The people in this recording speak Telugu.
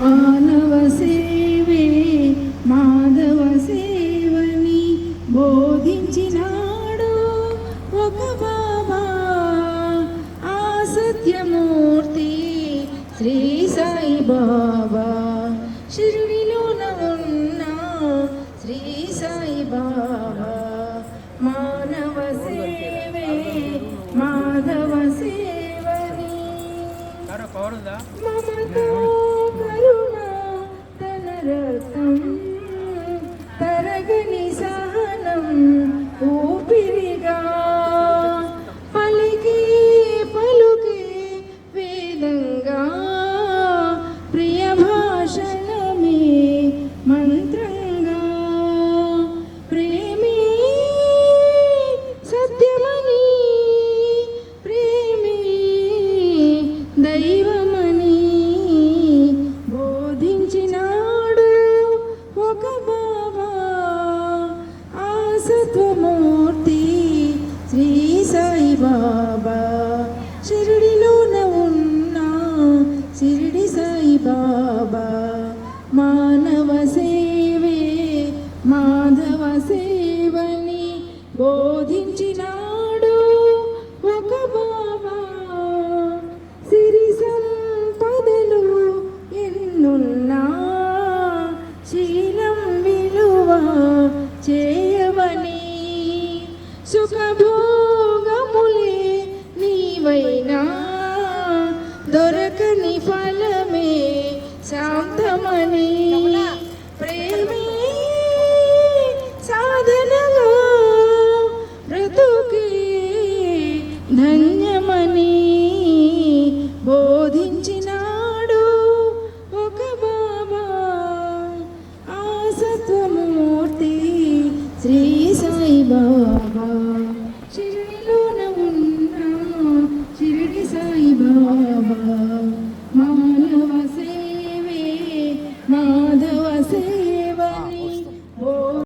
మానవ సేవే మాధవ సేవని బోధించినాడు ఒక బాబా. ఆ సత్యమూర్తి శ్రీ సాయి బాబా, షిరిడిలోన ఉన్న శ్రీ సాయి బాబా. మానవ సేవే మాధవ సేవని మమతో కరుణ తన రక్తం తరగని సహనం ఊపిరిగా పలికి పలుకే వేదంగా ప్రియ భాషణమే మంత్రంగా ప్రేమే సత్యమని ప్రేమే దైవమని బోధించినాడు ఒక బాబా. ఆ సత్వమూర్తి శ్రీ సాయి బాబా, షిరిడిలోన ఉన్న షిరిడి సాయి బాబా. మానవ సేవే మాధవ సేవని బోధించినాడు ఒక బాబా. సిరి సంపదలు ఎన్నున్నా శీలం విలువ చేయవని, సుఖభోగములే నీవైనా దొరకని ఫలమే శాంతమని, ప్రేమే సాధనగా బ్రతుకే ధన్యమని బోధించినాడు ఒక బాబా. ఆ సత్వమూర్తి శ్రీ సాయి బాబా, షిరిడిలోన ఉన్న షిరిడి సాయి బాబా. మానవ సేవే